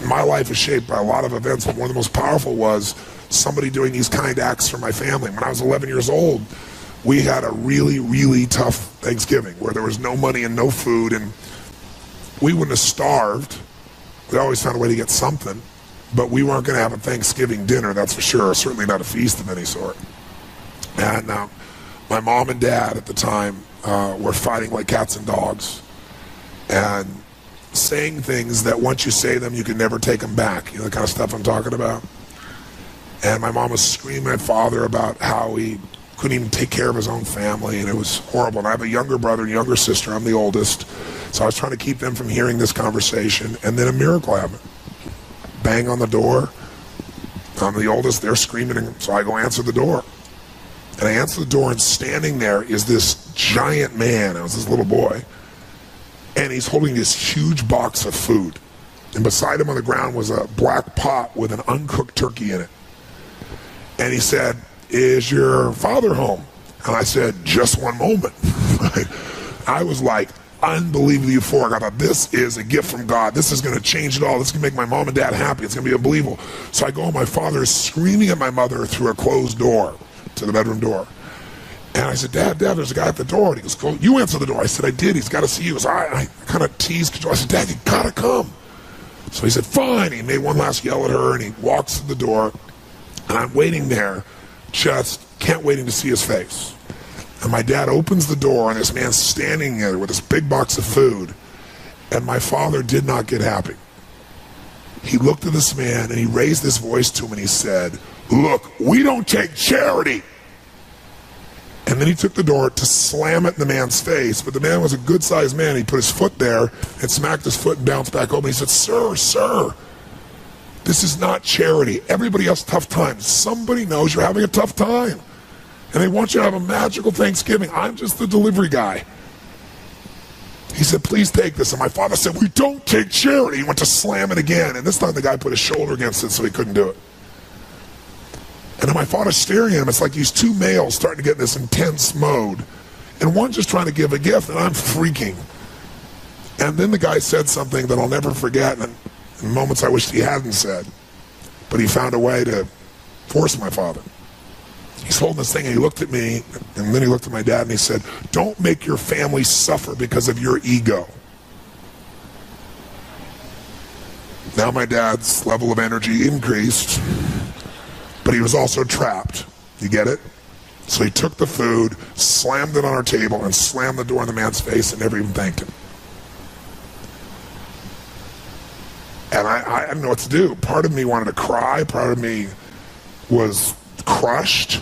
my life is shaped by a lot of events, but one of the most powerful was somebody doing these kind acts for my family. When I was 11 years old, we had a really, really tough Thanksgiving where there was no money and no food, and we wouldn't have starved. We always found a way to get something, but we weren't going to have a Thanksgiving dinner, that's for sure, certainly not a feast of any sort. And my mom and dad at the time were fighting like cats and dogs and saying things that once you say them, you can never take them back. You know the kind of stuff I'm talking about? And my mom was screaming at father about how he couldn't even take care of his own family, and it was horrible. And I have a younger brother and younger sister. I'm the oldest. So I was trying to keep them from hearing this conversation, and then a miracle happened. Bang on the door. I'm the oldest. They're screaming, and so I go answer the door. And I answer the door, and standing there is this giant man. I was this little boy. And he's holding this huge box of food. And beside him on the ground was a black pot with an uncooked turkey in it. And he said, "Is your father home?" And I said, "Just one moment." I was like unbelievably euphoric. I thought, this is a gift from God. This is going to change it all. This is going to make my mom and dad happy. It's going to be unbelievable. So I go, and my father is screaming at my mother through a closed door to the bedroom door. And I said, Dad, there's a guy at the door. And he goes, "Go, you answer the door." I said, "I did. He's got to see you." So I kind of teased. I said, "Dad, you got to come." So he said, "Fine." He made one last yell at her, and he walks to the door. And I'm waiting there, just can't waiting to see his face. And my dad opens the door, and this man's standing there with this big box of food. And my father did not get happy. He looked at this man, and he raised his voice to him, and he said, "Look, we don't take charity." And then he took the door to slam it in the man's face. But the man was a good-sized man. He put his foot there and smacked his foot and bounced back open. He said, Sir, this is not charity. Everybody has tough times. Somebody knows you're having a tough time. And they want you to have a magical Thanksgiving. I'm just the delivery guy." He said, "Please take this." And my father said, "We don't take charity." He went to slam it again. And this time the guy put his shoulder against it so he couldn't do it. And then my father's staring at him. It's like these two males starting to get in this intense mode. And one just trying to give a gift, and I'm freaking. And then the guy said something that I'll never forget, and in moments I wished he hadn't said. But he found a way to force my father. He's holding this thing, and he looked at me, and then he looked at my dad, and he said, "Don't make your family suffer because of your ego." Now my dad's level of energy increased, but he was also trapped. You get it? So he took the food, slammed it on our table, and slammed the door in the man's face and never even thanked him. And I didn't know what to do. Part of me wanted to cry. Part of me was crushed.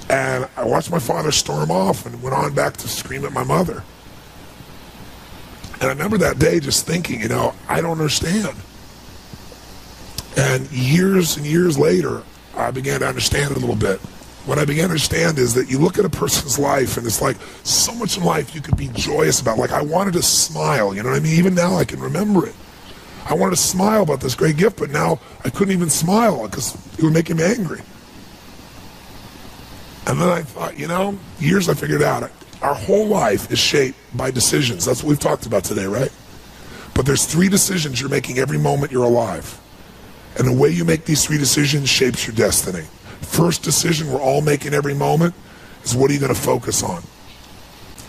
And I watched my father storm off and went on back to scream at my mother. And I remember that day just thinking, I don't understand. And years later, I began to understand it a little bit. What I began to understand is that you look at a person's life, and it's like so much in life you could be joyous about. Like I wanted to smile, you know what I mean? Even now I can remember it. I wanted to smile about this great gift, but now I couldn't even smile because it would make him angry. And then I thought, years I figured out, our whole life is shaped by decisions. That's what we've talked about today, right? But there's 3 decisions you're making every moment you're alive. And the way you make these 3 decisions shapes your destiny. First decision we're all making every moment is, what are you going to focus on?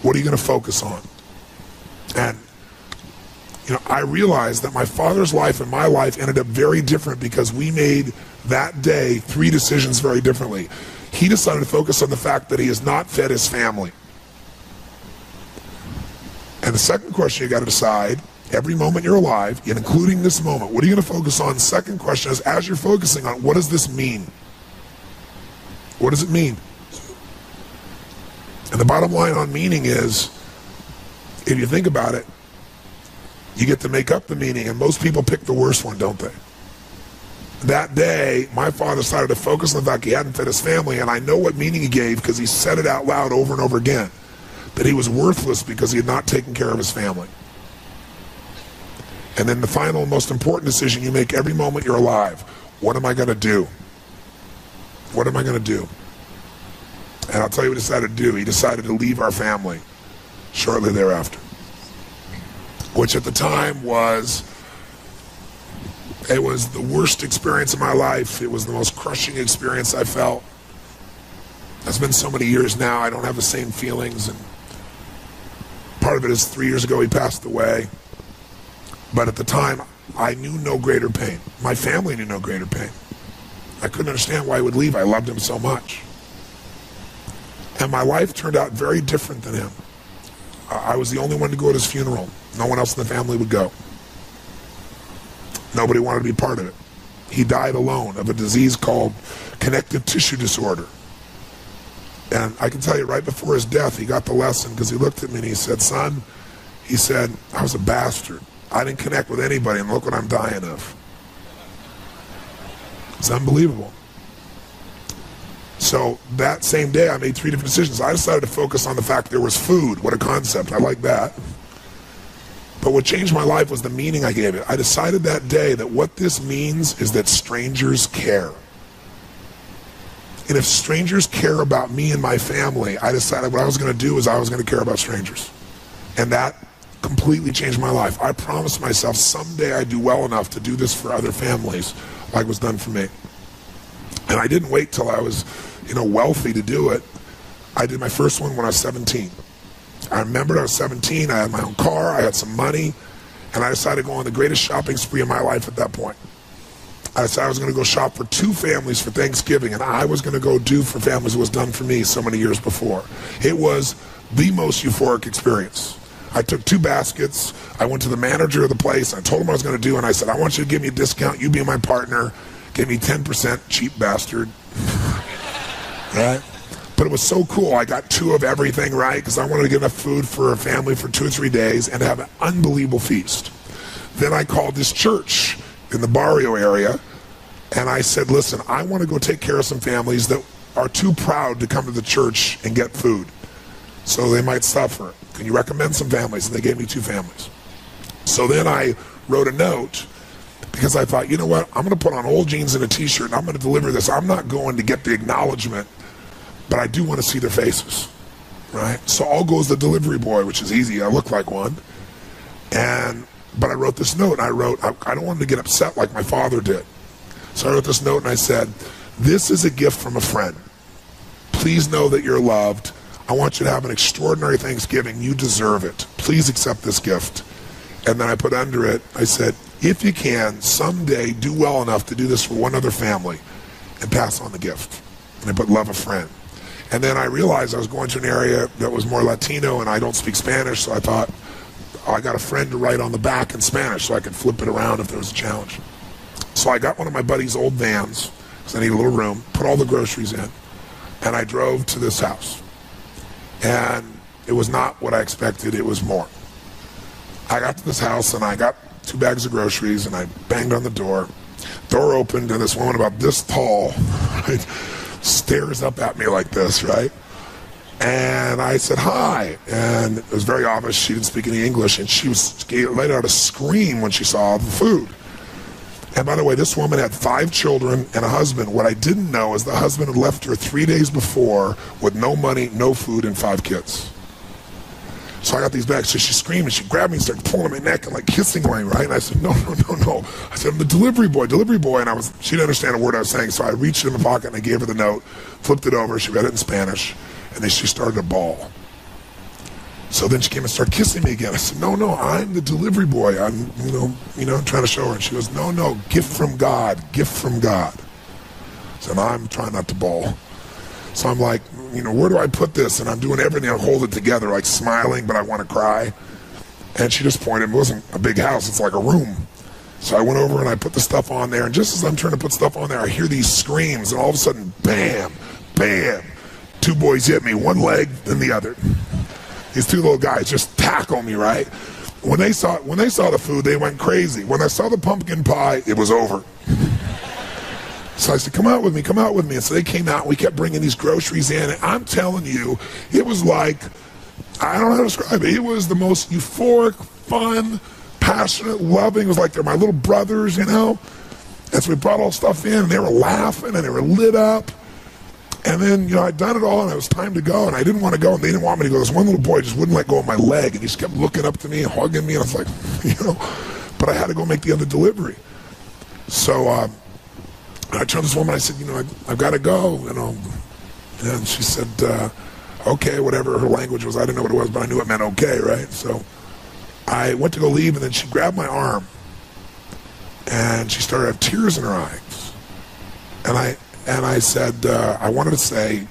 What are you going to focus on? And, I realized that my father's life and my life ended up very different because we made that day 3 decisions very differently. He decided to focus on the fact that he has not fed his family. And the second question you got to decide, every moment you're alive, and including this moment, what are you going to focus on? Second question is, as you're focusing on, what does this mean? What does it mean? And the bottom line on meaning is, if you think about it, you get to make up the meaning, and most people pick the worst one, don't they? That day, my father decided to focus on the fact he hadn't fed his family, and I know what meaning he gave because he said it out loud over and over again, that he was worthless because he had not taken care of his family. And then the final and most important decision you make every moment you're alive, what am I going to do? What am I going to do? And I'll tell you what he decided to do. He decided to leave our family shortly thereafter, which at the time was It was the worst experience of my life. It was the most crushing experience I felt. It's been so many years now, I don't have the same feelings. And part of it is 3 years ago he passed away. But at the time, I knew no greater pain. My family knew no greater pain. I couldn't understand why he would leave. I loved him so much. And my life turned out very different than him. I was the only one to go at his funeral. No one else in the family would go. Nobody wanted to be part of it. He died alone of a disease called connective tissue disorder. And I can tell you, right before his death, he got the lesson, because he looked at me and he said, son, he said, I was a bastard. I didn't connect with anybody, and look what I'm dying of. It's unbelievable. So that same day, I made 3 different decisions. I decided to focus on the fact there was food. What a concept. I like that. But what changed my life was the meaning I gave it. I decided that day that what this means is that strangers care. And if strangers care about me and my family, I decided what I was going to do is I was going to care about strangers. And that completely changed my life. I promised myself someday I'd do well enough to do this for other families like was done for me. And I didn't wait till I was, wealthy to do it. I did my first one when I was 17. I remembered I was 17, I had my own car, I had some money, and I decided to go on the greatest shopping spree of my life at that point. I decided I was going to go shop for 2 families for Thanksgiving, and I was going to go do for families what was done for me so many years before. It was the most euphoric experience. I took 2 baskets, I went to the manager of the place, I told him what I was going to do, and I said, I want you to give me a discount, you be my partner, give me 10%, cheap bastard. Right? But it was so cool. I got 2 of everything right because I wanted to get enough food for a family for 2 or 3 days and have an unbelievable feast. Then I called this church in the barrio area and I said, listen, I want to go take care of some families that are too proud to come to the church and get food. So they might suffer. Can you recommend some families? And they gave me 2 families. So then I wrote a note because I thought, you know what? I'm going to put on old jeans and a t-shirt and I'm going to deliver this. I'm not going to get the acknowledgement, but I do want to see their faces, right? So I'll go as the delivery boy, which is easy. I look like one. But I wrote this note, and I don't want them to get upset like my father did. So I wrote this note, and I said, this is a gift from a friend. Please know that you're loved. I want you to have an extraordinary Thanksgiving. You deserve it. Please accept this gift. And then I put under it, I said, if you can, someday do well enough to do this for one other family and pass on the gift. And I put love a friend. And then I realized I was going to an area that was more Latino and I don't speak Spanish, so I thought, I got a friend to write on the back in Spanish so I could flip it around if there was a challenge. So I got one of my buddy's old vans, because I need a little room, put all the groceries in, and I drove to this house. And it was not what I expected, it was more. I got to this house and I got 2 bags of groceries and I banged on the door. Door opened and this woman about this tall, right, stares up at me like this, right? And I said, hi. And it was very obvious she didn't speak any English, and she let out a scream when she saw the food. And by the way, this woman had 5 children and a husband. What I didn't know is the husband had left her 3 days before with no money, no food, and 5 kids. So I got these bags. So she screamed and she grabbed me and started pulling my neck and like kissing me, right? And I said, no. I said, I'm the delivery boy. And she didn't understand a word I was saying. So I reached in the pocket and I gave her the note, flipped it over. She read it in Spanish. And then she started to bawl. So then she came and started kissing me again. I said, no, I'm the delivery boy. I'm, trying to show her. And she goes, no, gift from God. I said, I'm trying not to bawl. So I'm like, where do I put this? And I'm doing everything to hold it together, like smiling, but I want to cry. And she just pointed. It wasn't a big house. It's like a room. So I went over and I put the stuff on there. And just as I'm trying to put stuff on there, I hear these screams. And all of a sudden, bam, bam. 2 boys hit me, one leg, then the other. These 2 little guys just tackle me, right? When they saw the food, they went crazy. When I saw the pumpkin pie, it was over. So I said, come out with me. And so they came out, and we kept bringing these groceries in. And I'm telling you, it was like, I don't know how to describe it. It was the most euphoric, fun, passionate, loving. It was like they're my little brothers, And so we brought all stuff in, and they were laughing, and they were lit up. And then, I'd done it all, and it was time to go, and I didn't want to go, and they didn't want me to go. This one little boy just wouldn't let go of my leg, and he just kept looking up to me and hugging me, and I was like, but I had to go make the other delivery. So I turned to this woman, I said, I've got to go, And she said, okay, whatever her language was. I didn't know what it was, but I knew it meant okay, right? So I went to go leave, and then she grabbed my arm, and she started to have tears in her eyes. And I said, I wanted to say,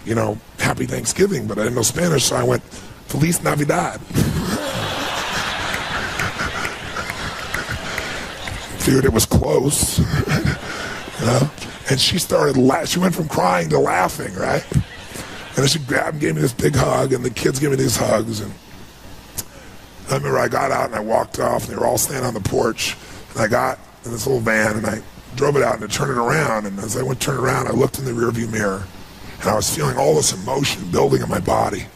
Happy Thanksgiving, but I didn't know Spanish, so I went, Feliz Navidad. Figured it was close, And she started she went from crying to laughing, right? And then she grabbed and gave me this big hug, and the kids gave me these hugs. And I remember I got out and I walked off, and they were all standing on the porch. And I got in this little van, and I drove it out and I turned it around. And as I went to turn it around, I looked in the rearview mirror, and I was feeling all this emotion building in my body.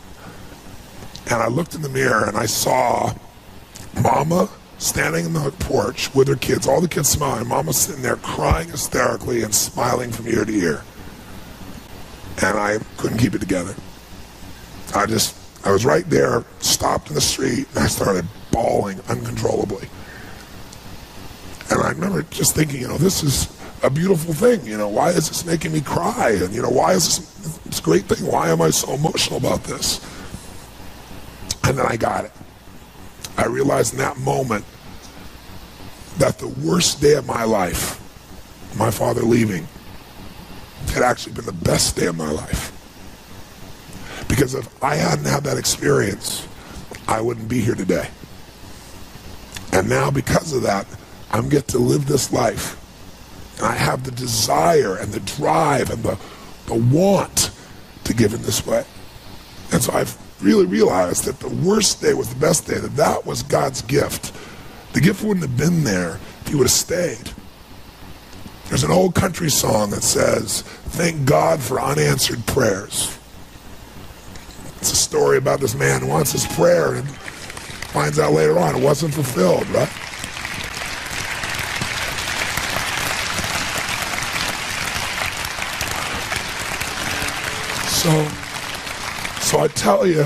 And I looked in the mirror, and I saw Mama standing in the porch with her kids, all the kids smiling. Mama sitting there crying hysterically and smiling from ear to ear. And I couldn't keep it together. I was right there, stopped in the street, and I started bawling uncontrollably. And I remember just thinking, this is a beautiful thing. Why is this making me cry? And, why is this great thing? Why am I so emotional about this? And then I got it. I realized in that moment that the worst day of my life, my father leaving, had actually been the best day of my life. Because if I hadn't had that experience, I wouldn't be here today. And now because of that, I get to live this life. And I have the desire and the drive and the want to give in this way. And so I've really realized that the worst day was the best day, that was God's gift. The gift wouldn't have been there if he would have stayed. There's an old country song that says, thank God for unanswered prayers. It's a story about this man who wants his prayer and finds out later on it wasn't fulfilled, right? So I tell you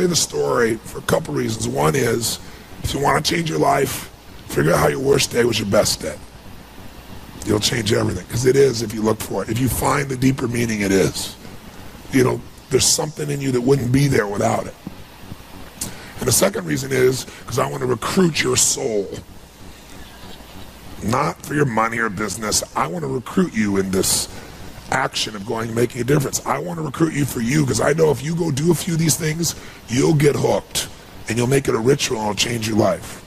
the story for a couple reasons. One is, if you want to change your life, figure out how your worst day was your best day. You'll change everything, because it is if you look for it. If you find the deeper meaning, it is. There's something in you that wouldn't be there without it. And the second reason is because I want to recruit your soul. Not for your money or business. I want to recruit you in this action of going and making a difference. I want to recruit you for you, because I know if you go do a few of these things, you'll get hooked, and you'll make it a ritual, and it'll change your life.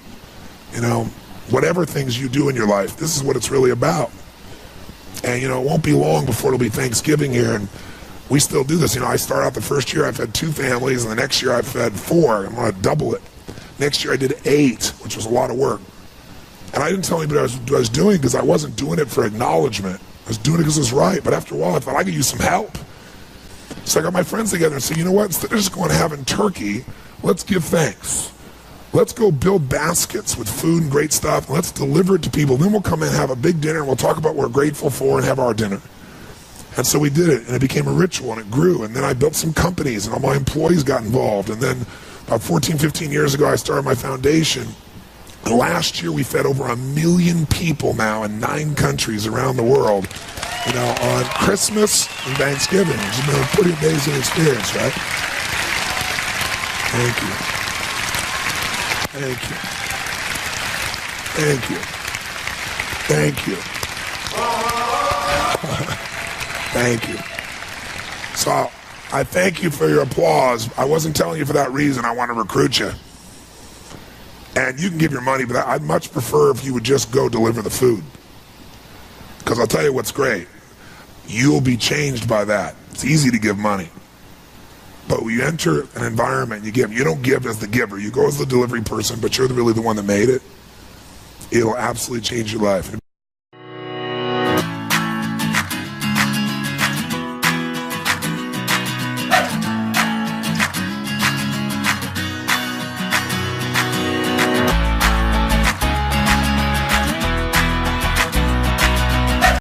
Whatever things you do in your life, this is what it's really about. And it won't be long before it'll be Thanksgiving here, and we still do this. I start out the first year I fed 2 families, and the next year I fed 4. I'm going to double it. Next year I did 8, which was a lot of work. And I didn't tell anybody what I was doing, because I wasn't doing it for acknowledgement. I was doing it because it was right. But after a while, I thought I could use some help. So I got my friends together and said, you know what? Instead of just going and having turkey, let's give thanks. Let's go build baskets with food and great stuff, and let's deliver it to people. Then we'll come in and have a big dinner, and we'll talk about what we're grateful for and have our dinner. And so we did it, and it became a ritual, and it grew. And then I built some companies, and all my employees got involved. And then about 14, 15 years ago, I started my foundation. Last year, we fed over 1 million people now in 9 countries around the world, on Christmas and Thanksgiving. It's been a pretty amazing experience, right? Thank you. Thank you. Thank you. Thank you. Thank you. So I thank you for your applause. I wasn't telling you for that reason. I want to recruit you. And you can give your money, but I'd much prefer if you would just go deliver the food. Because I'll tell you what's great. You'll be changed by that. It's easy to give money. But when you enter an environment, you give. You don't give as the giver. You go as the delivery person, but you're really the one that made it. It'll absolutely change your life.